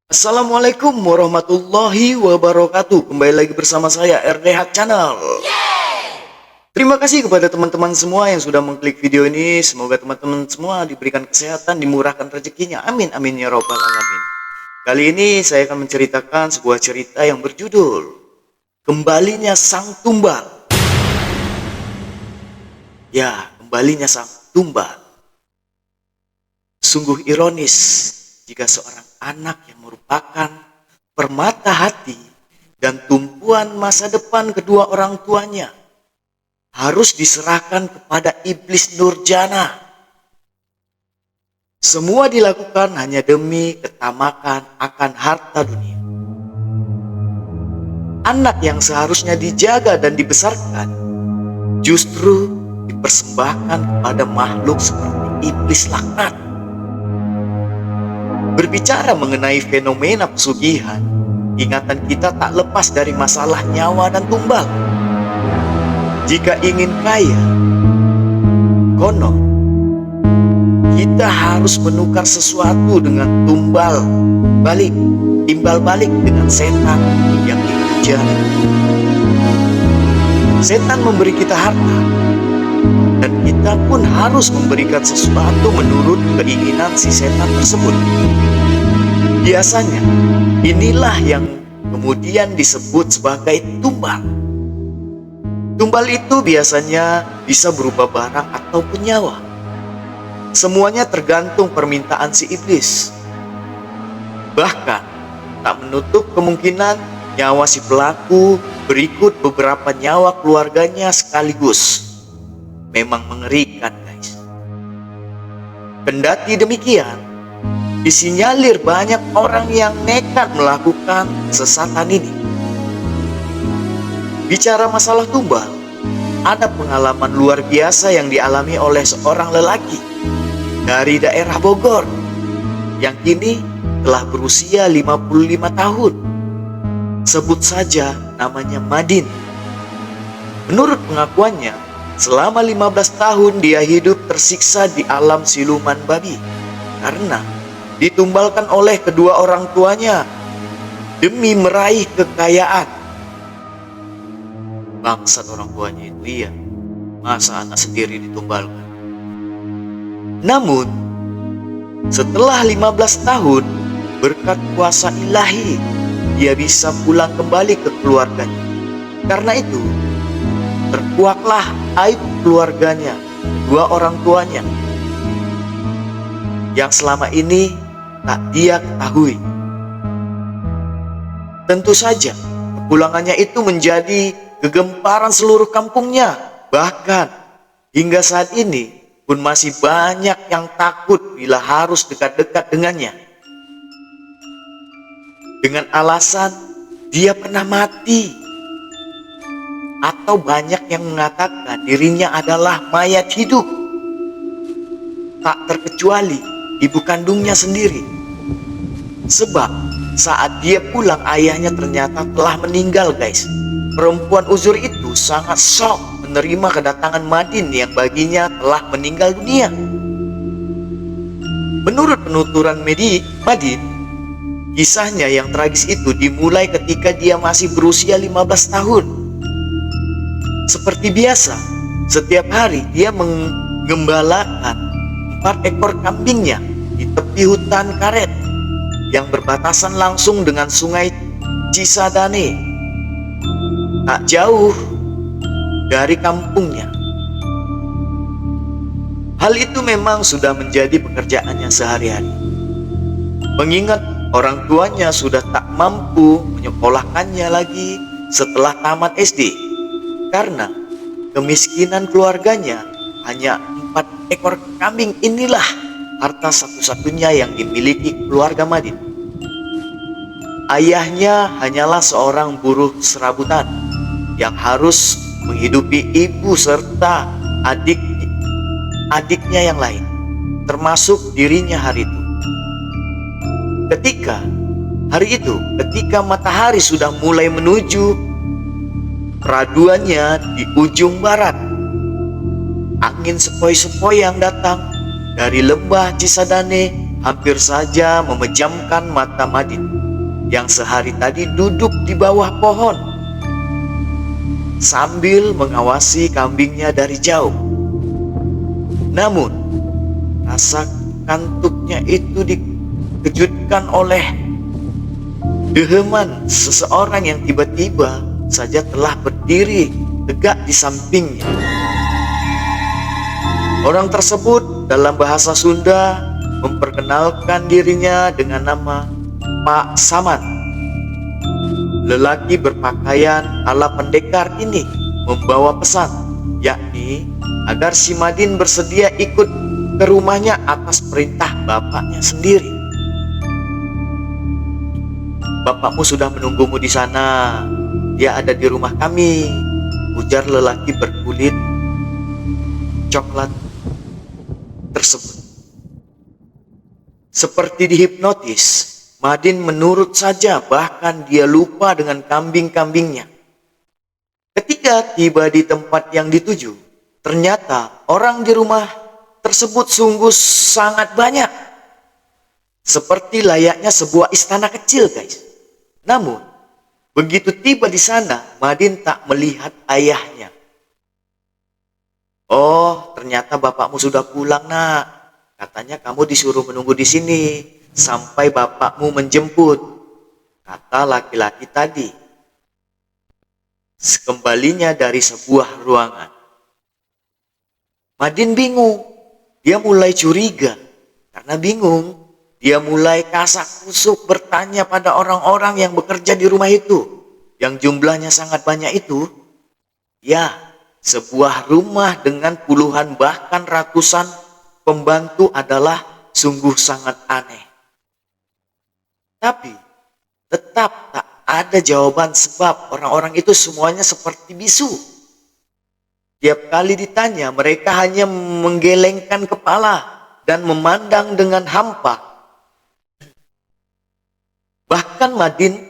Assalamualaikum warahmatullahi wabarakatuh. Kembali lagi bersama saya RDH Channel. Terima kasih kepada teman-teman semua yang sudah mengklik video ini. Semoga teman-teman semua diberikan kesehatan, dimurahkan rezekinya. Amin amin ya robbal alamin. Kali ini saya akan menceritakan sebuah cerita yang berjudul Kembalinya Sang Tumbal. Ya, kembalinya Sang Tumbal. Sungguh ironis jika seorang anak yang merupakan permata hati dan tumpuan masa depan kedua orang tuanya harus diserahkan kepada iblis nurjana. Semua dilakukan hanya demi ketamakan akan harta dunia. Anak yang seharusnya dijaga dan dibesarkan justru dipersembahkan kepada makhluk seperti iblis laknat. Berbicara mengenai fenomena pesugihan, ingatan kita tak lepas dari masalah nyawa dan tumbal. Jika ingin kaya, konon kita harus menukar sesuatu dengan timbal balik dengan setan yang dikejar. Setan memberi kita harta, dan kita pun harus memberikan sesuatu menurut keinginan si setan tersebut. Biasanya inilah yang kemudian disebut sebagai tumbal. Tumbal itu biasanya bisa berupa barang ataupun nyawa. Semuanya tergantung permintaan si iblis. Bahkan tak menutup kemungkinan nyawa si pelaku berikut beberapa nyawa keluarganya sekaligus. Memang mengerikan, guys. Kendati demikian, disinyalir banyak orang yang nekat melakukan kesesatan ini. Bicara masalah tumbal, ada pengalaman luar biasa yang dialami oleh seorang lelaki dari daerah Bogor yang kini telah berusia 55 tahun. Sebut saja namanya Madin. Menurut pengakuannya, selama 15 tahun dia hidup tersiksa di alam siluman babi karena ditumbalkan oleh kedua orang tuanya demi meraih kekayaan. Bangsat orang tuanya itu, iya. Masa anak sendiri ditumbalkan? Namun, setelah 15 tahun, berkat kuasa ilahi, dia bisa pulang kembali ke keluarganya. Karena itu, terkuaklah aib keluarganya, dua orang tuanya, yang selama ini tak dia ketahui. Tentu saja, kepulangannya itu menjadi kegemparan seluruh kampungnya. Bahkan hingga saat ini pun masih banyak yang takut bila harus dekat-dekat dengannya, dengan alasan dia pernah mati, atau banyak yang mengatakan dirinya adalah mayat hidup. Tak terkecuali ibu kandungnya sendiri. Sebab saat dia pulang ayahnya ternyata telah meninggal, guys. Perempuan uzur itu sangat shock menerima kedatangan Madin yang baginya telah meninggal dunia. Menurut penuturan Madin, kisahnya yang tragis itu dimulai ketika dia masih berusia 15 tahun. Seperti biasa, setiap hari dia menggembalakan 4 ekor kambingnya di tepi hutan karet yang berbatasan langsung dengan sungai Cisadane, tak jauh dari kampungnya. Hal itu memang sudah menjadi pekerjaannya sehari-hari, mengingat orang tuanya sudah tak mampu menyekolahkannya lagi setelah tamat SD. Karena kemiskinan keluarganya, hanya 4 ekor kambing inilah harta satu-satunya yang dimiliki keluarga Madin. Ayahnya hanyalah seorang buruh serabutan yang harus menghidupi ibu serta adiknya yang lain, termasuk dirinya hari itu. Ketika matahari sudah mulai menuju peraduannya di ujung barat, angin sepoi-sepoi yang datang dari lembah Cisadane hampir saja memejamkan mata Madin yang sehari tadi duduk di bawah pohon sambil mengawasi kambingnya dari jauh. Namun, rasa kantuknya itu dikejutkan oleh deheman seseorang yang tiba-tiba saja telah berdiri tegak di sampingnya. Orang tersebut dalam bahasa Sunda memperkenalkan dirinya dengan nama Pak Saman. Lelaki berpakaian ala pendekar ini membawa pesan, yakni agar si Madin bersedia ikut ke rumahnya atas perintah bapaknya sendiri. "Bapakmu sudah menunggumu di sana. Dia ada di rumah kami," ujar lelaki berkulit coklat tersebut. Seperti dihipnotis, Madin menurut saja, bahkan dia lupa dengan kambing-kambingnya. Ketika tiba di tempat yang dituju, ternyata orang di rumah tersebut sungguh sangat banyak. Seperti layaknya sebuah istana kecil, guys. Namun, begitu tiba di sana, Madin tak melihat ayahnya. "Oh, ternyata bapakmu sudah pulang, nak. Katanya kamu disuruh menunggu di sini sampai bapakmu menjemput," kata laki-laki tadi. Sekembalinya dari sebuah ruangan, Madin bingung. Dia mulai curiga. Karena bingung, dia mulai kasak-kusuk bertanya pada orang-orang yang bekerja di rumah itu, yang jumlahnya sangat banyak itu. Ya, sebuah rumah dengan puluhan bahkan ratusan pembantu adalah sungguh sangat aneh. Tapi tetap tak ada jawaban sebab orang-orang itu semuanya seperti bisu. Tiap kali ditanya, mereka hanya menggelengkan kepala dan memandang dengan hampa. Bahkan Madin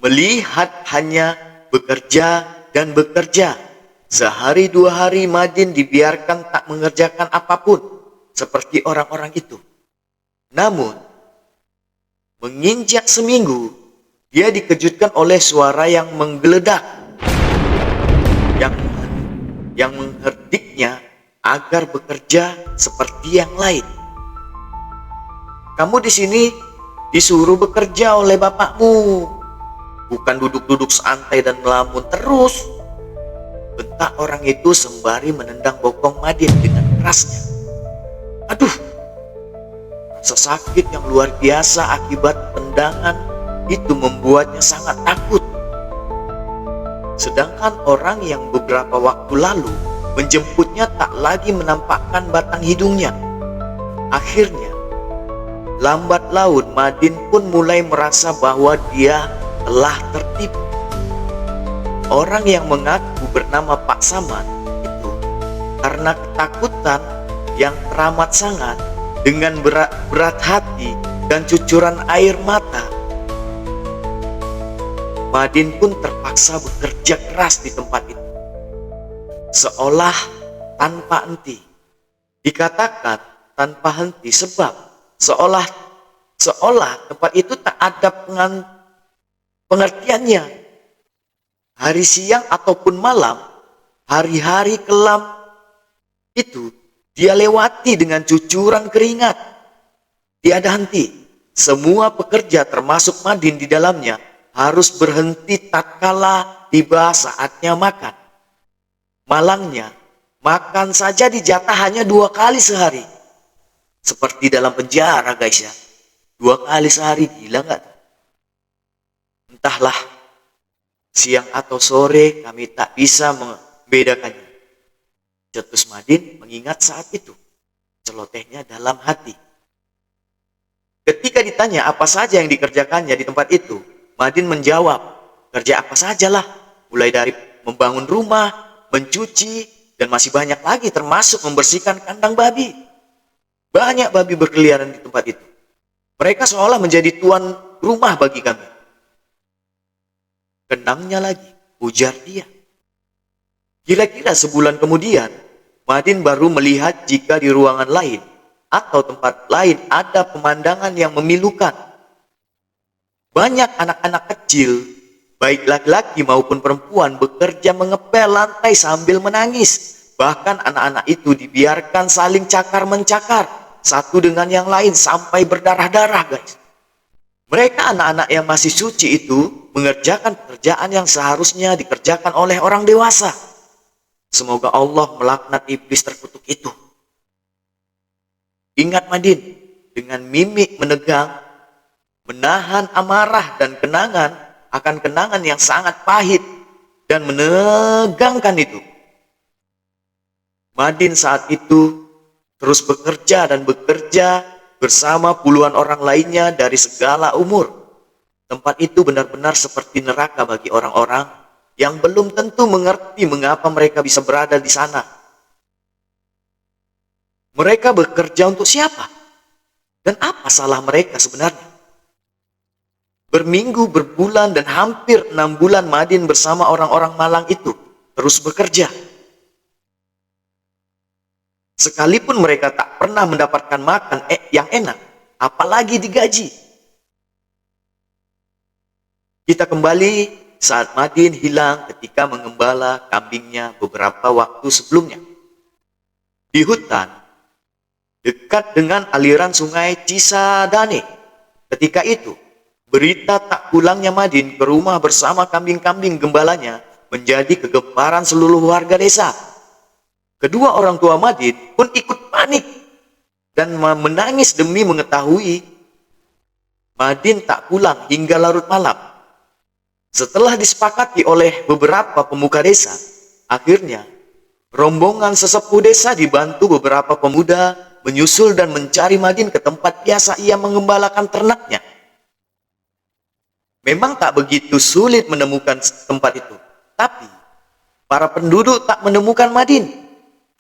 melihat hanya bekerja dan bekerja. Sehari dua hari Madin dibiarkan tak mengerjakan apapun seperti orang-orang itu. Namun, menginjak seminggu, dia dikejutkan oleh suara yang menggeledak, yang mengherdiknya agar bekerja seperti yang lain. "Kamu di sini disuruh bekerja oleh bapakmu, bukan duduk-duduk santai dan melamun terus," bentak orang itu sembari menendang bokong Madin dengan kerasnya. Aduh, rasa sakit yang luar biasa akibat tendangan itu membuatnya sangat takut. Sedangkan orang yang beberapa waktu lalu menjemputnya tak lagi menampakkan batang hidungnya. Akhirnya, lambat laun Madin pun mulai merasa bahwa dia telah tertipu. Orang yang mengaku bernama Pak Saman itu karena ketakutan yang teramat sangat, dengan berat hati dan cucuran air mata, Madin pun terpaksa bekerja keras di tempat itu, seolah tanpa henti. Dikatakan tanpa henti sebab seolah tempat itu tak ada pengertiannya. Hari siang ataupun malam, hari-hari kelam itu dia lewati dengan cucuran keringat. Tiada henti. Semua pekerja termasuk Madin di dalamnya harus berhenti tatkala tiba saatnya makan. Malangnya, makan saja dijatah hanya 2 kali sehari. Seperti dalam penjara, guys ya. 2 kali sehari, gila nggak? Entahlah, siang atau sore kami tak bisa membedakannya. Cetus Madin mengingat saat itu. Celotehnya dalam hati. Ketika ditanya apa saja yang dikerjakannya di tempat itu, Madin menjawab, "Kerja apa sajalah, mulai dari membangun rumah, mencuci, dan masih banyak lagi termasuk membersihkan kandang babi." Banyak babi berkeliaran di tempat itu. Mereka seolah menjadi tuan rumah bagi kami. "Kenangnya lagi," ujar dia. Kira-kira sebulan kemudian, Madin baru melihat jika di ruangan lain atau tempat lain ada pemandangan yang memilukan. Banyak anak-anak kecil, baik laki-laki maupun perempuan, bekerja mengepel lantai sambil menangis. Bahkan anak-anak itu dibiarkan saling cakar-mencakar satu dengan yang lain sampai berdarah-darah, guys. Mereka anak-anak yang masih suci itu mengerjakan pekerjaan yang seharusnya dikerjakan oleh orang dewasa. Semoga Allah melaknat iblis terkutuk itu. Ingat Madin, dengan mimik menegang, menahan amarah dan kenangan akan kenangan yang sangat pahit dan menegangkan itu. Madin saat itu terus bekerja dan bekerja bersama puluhan orang lainnya dari segala umur. Tempat itu benar-benar seperti neraka bagi orang-orang yang belum tentu mengerti mengapa mereka bisa berada di sana. Mereka bekerja untuk siapa? Dan apa salah mereka sebenarnya? Berminggu, berbulan, dan hampir 6 bulan Madin bersama orang-orang malang itu terus bekerja. Sekalipun mereka tak pernah mendapatkan makan yang enak, apalagi digaji. Kita kembali saat Madin hilang ketika mengembala kambingnya beberapa waktu sebelumnya. Di hutan, dekat dengan aliran sungai Cisadane. Ketika itu, berita tak pulangnya Madin ke rumah bersama kambing-kambing gembalanya menjadi kegemparan seluruh warga desa. Kedua orang tua Madin pun ikut panik dan menangis demi mengetahui Madin tak pulang hingga larut malam. Setelah disepakati oleh beberapa pemuka desa, akhirnya rombongan sesepuh desa dibantu beberapa pemuda menyusul dan mencari Madin ke tempat biasa ia mengembalakan ternaknya. Memang tak begitu sulit menemukan tempat itu, tapi para penduduk tak menemukan Madin.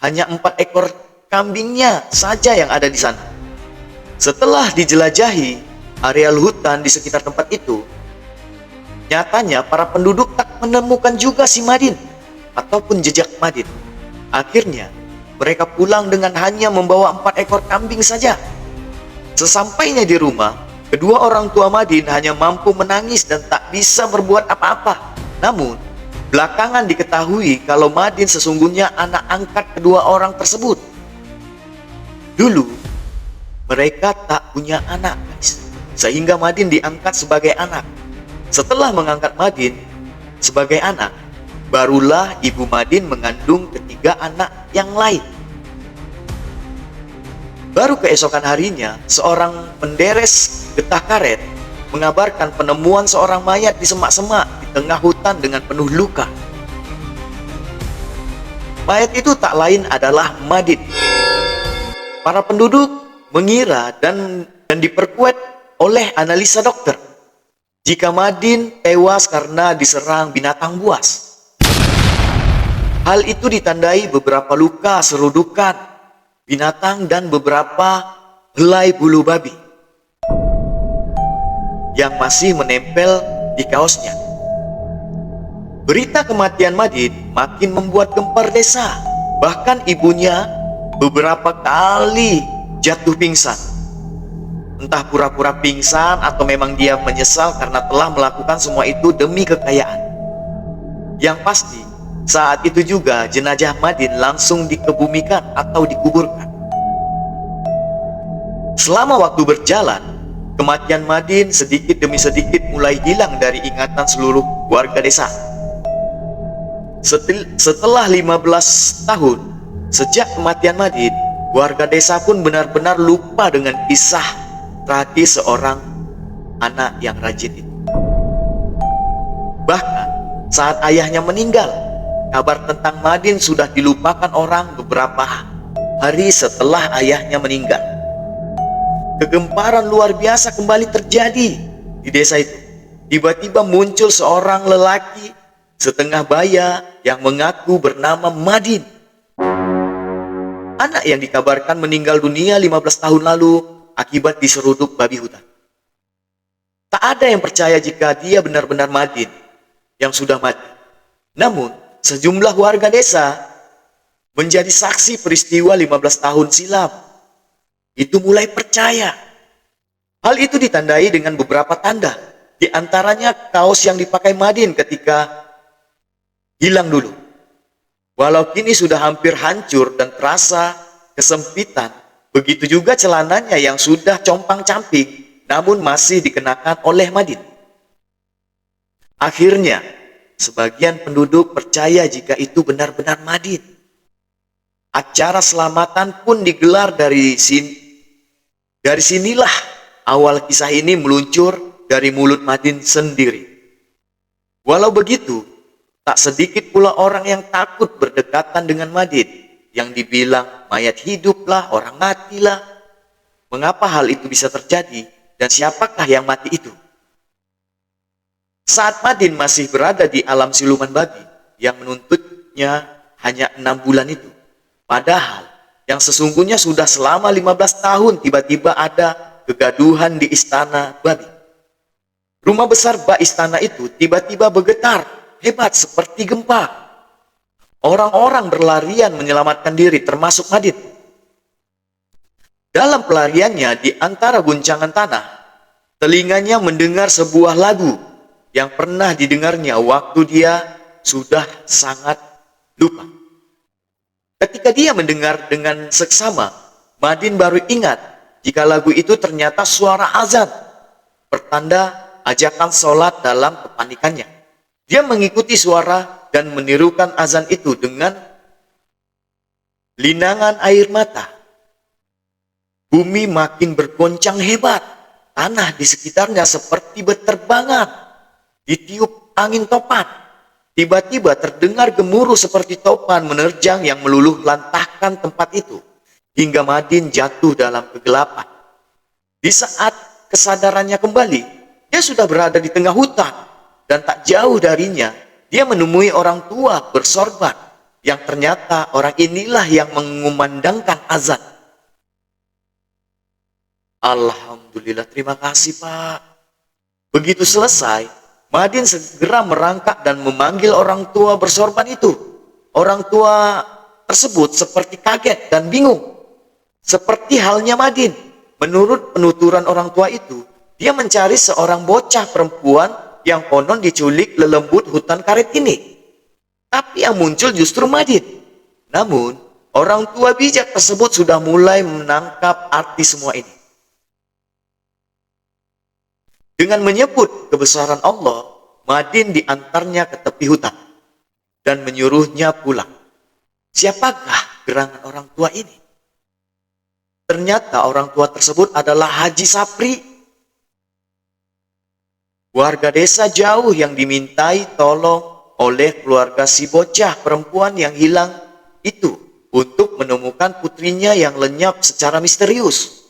Hanya 4 ekor kambingnya saja yang ada di sana. Setelah dijelajahi areal hutan di sekitar tempat itu, nyatanya para penduduk tak menemukan juga si Madin ataupun jejak Madin. Akhirnya mereka pulang dengan hanya membawa 4 ekor kambing saja. Sesampainya di rumah, kedua orang tua Madin hanya mampu menangis dan tak bisa berbuat apa-apa. Namun belakangan diketahui kalau Madin sesungguhnya anak angkat kedua orang tersebut. Dulu mereka tak punya anak, guys, sehingga Madin diangkat sebagai anak. Setelah mengangkat Madin sebagai anak, barulah ibu Madin mengandung ketiga anak yang lain. Baru keesokan harinya, seorang penderes getah karet mengabarkan penemuan seorang mayat di semak-semak di tengah hutan dengan penuh luka. Mayat itu tak lain adalah Madin. Para penduduk mengira dan diperkuat oleh analisa dokter jika Madin tewas karena diserang binatang buas. Hal itu ditandai beberapa luka serudukan binatang dan beberapa helai bulu babi yang masih menempel di kaosnya. Berita kematian Madin makin membuat gempar desa. Bahkan ibunya beberapa kali jatuh pingsan. Entah pura-pura pingsan atau memang dia menyesal karena telah melakukan semua itu demi kekayaan. Yang pasti, saat itu juga jenazah Madin langsung dikebumikan atau dikuburkan. Selama waktu berjalan, kematian Madin sedikit demi sedikit mulai hilang dari ingatan seluruh warga desa. Setelah 15 tahun sejak kematian Madin, warga desa pun benar-benar lupa dengan kisah tragis seorang anak yang rajin itu. Bahkan saat ayahnya meninggal, kabar tentang Madin sudah dilupakan orang beberapa hari setelah ayahnya meninggal. Kegemparan luar biasa kembali terjadi di desa itu. Tiba-tiba muncul seorang lelaki setengah baya yang mengaku bernama Madin. Anak yang dikabarkan meninggal dunia 15 tahun lalu akibat diseruduk babi hutan. Tak ada yang percaya jika dia benar-benar Madin yang sudah mati. Namun, sejumlah warga desa menjadi saksi peristiwa 15 tahun silam. itu mulai percaya. Hal itu ditandai dengan beberapa tanda. Di antaranya kaos yang dipakai Madin ketika hilang dulu. Walau kini sudah hampir hancur dan terasa kesempitan, begitu juga celananya yang sudah compang-camping, namun masih dikenakan oleh Madin. Akhirnya, sebagian penduduk percaya jika itu benar-benar Madin. Acara selamatan pun digelar dari sinilah awal kisah ini meluncur dari mulut Madin sendiri. Walau begitu, tak sedikit pula orang yang takut berdekatan dengan Madin, yang dibilang mayat hiduplah, orang matilah. Mengapa hal itu bisa terjadi dan siapakah yang mati itu? Saat Madin masih berada di alam siluman babi yang menuntutnya hanya 6 bulan itu, padahal yang sesungguhnya sudah selama 15 tahun, tiba-tiba ada kegaduhan di istana babi. Rumah besar bak istana itu tiba-tiba bergetar hebat seperti gempa. Orang-orang berlarian menyelamatkan diri termasuk Madin. Dalam pelariannya di antara guncangan tanah, telinganya mendengar sebuah lagu yang pernah didengarnya waktu dia sudah sangat lupa. Ketika dia mendengar dengan seksama, Madin baru ingat jika lagu itu ternyata suara azan, pertanda ajakan sholat dalam kepanikannya. Dia mengikuti suara dan menirukan azan itu dengan linangan air mata. Bumi makin bergoncang hebat. Tanah di sekitarnya seperti berterbangan, ditiup angin topan. Tiba-tiba terdengar gemuruh seperti topan menerjang yang meluluh lantahkan tempat itu, hingga Madin jatuh dalam kegelapan. Di saat kesadarannya kembali, dia sudah berada di tengah hutan, dan tak jauh darinya, dia menemui orang tua bersorban, yang ternyata orang inilah yang mengumandangkan azan. Alhamdulillah, terima kasih Pak. Begitu selesai, Madin segera merangkak dan memanggil orang tua bersorban itu. Orang tua tersebut seperti kaget dan bingung. Seperti halnya Madin, menurut penuturan orang tua itu, dia mencari seorang bocah perempuan yang konon diculik lelembut hutan karet ini. Tapi yang muncul justru Madin. Namun, orang tua bijak tersebut sudah mulai menangkap arti semua ini. Dengan menyebut kebesaran Allah, Madin diantarnya ke tepi hutan dan menyuruhnya pulang. Siapakah gerangan orang tua ini? Ternyata orang tua tersebut adalah Haji Sapri, warga desa jauh yang dimintai tolong oleh keluarga si bocah perempuan yang hilang itu untuk menemukan putrinya yang lenyap secara misterius.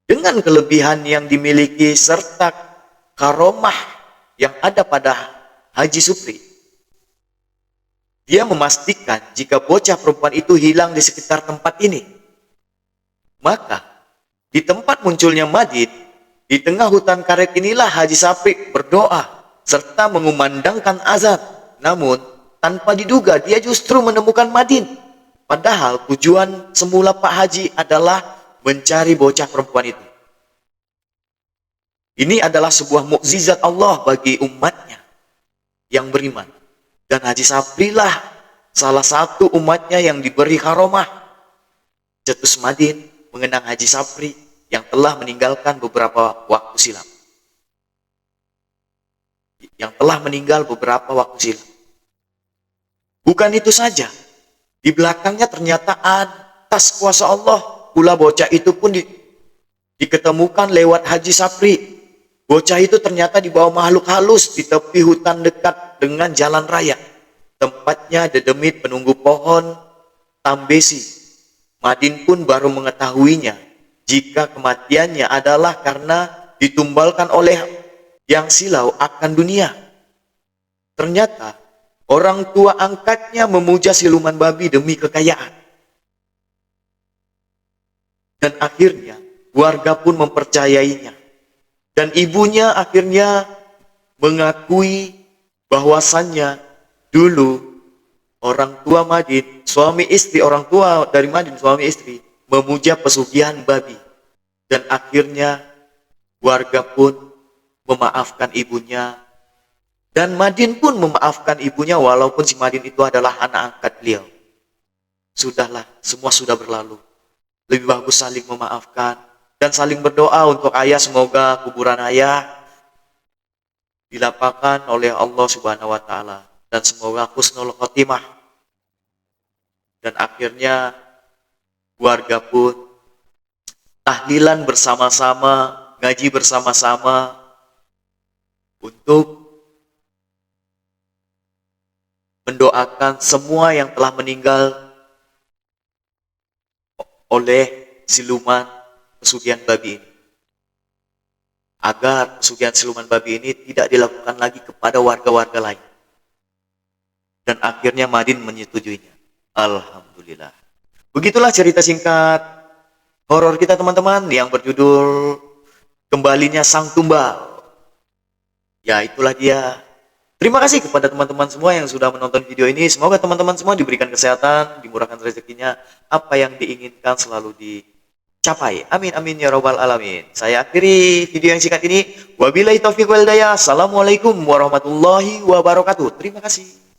Dengan kelebihan yang dimiliki serta karomah yang ada pada Haji Supri, dia memastikan jika bocah perempuan itu hilang di sekitar tempat ini. Maka, di tempat munculnya Madin, di tengah hutan karet inilah Haji Sapri berdoa serta mengumandangkan azan. Namun, tanpa diduga dia justru menemukan Madin. Padahal tujuan semula Pak Haji adalah mencari bocah perempuan itu. Ini adalah sebuah mukjizat Allah bagi umatnya yang beriman. Dan Haji Sapri lah salah satu umatnya yang diberi karomah. Cetus Madin mengenang Haji Sapri yang telah meninggalkan beberapa waktu silam. Bukan itu saja, di belakangnya ternyata atas kuasa Allah pula bocah itu pun diketemukan lewat Haji Sapri. Bocah itu ternyata dibawa makhluk halus di tepi hutan dekat dengan jalan raya. Tempatnya dedemit penunggu pohon tambesi. Madin pun baru mengetahuinya jika kematiannya adalah karena ditumbalkan oleh yang silau akan dunia. Ternyata orang tua angkatnya memuja siluman babi demi kekayaan. Dan akhirnya warga pun mempercayainya. Dan ibunya akhirnya mengakui bahwasannya dulu orang tua Madin, suami istri, orang tua dari Madin, suami istri, memuja pesugihan babi. Dan akhirnya warga pun memaafkan ibunya. Dan Madin pun memaafkan ibunya walaupun si Madin itu adalah anak angkat beliau. Sudahlah, semua sudah berlalu. Lebih bagus saling memaafkan dan saling berdoa untuk ayah, semoga kuburan ayah dilapangkan oleh Allah Subhanahu wa taala dan semoga husnul khotimah. Dan akhirnya warga pun tahlilan bersama-sama, ngaji bersama-sama untuk mendoakan semua yang telah meninggal oleh siluman pesugihan babi ini, agar pesugihan siluman babi ini tidak dilakukan lagi kepada warga-warga lain. Dan akhirnya Madin menyetujuinya. Alhamdulillah. Begitulah cerita singkat horor kita teman-teman yang berjudul Kembalinya Sang Tumbal. Ya, itulah dia. Terima kasih kepada teman-teman semua yang sudah menonton video ini. Semoga teman-teman semua diberikan kesehatan, dimurahkan rezekinya, apa yang diinginkan selalu dicapai. Amin amin ya robbal alamin. Saya akhiri video yang singkat ini. Wabillahi taufiq wal hidayah. Assalamualaikum warahmatullahi wabarakatuh. Terima kasih.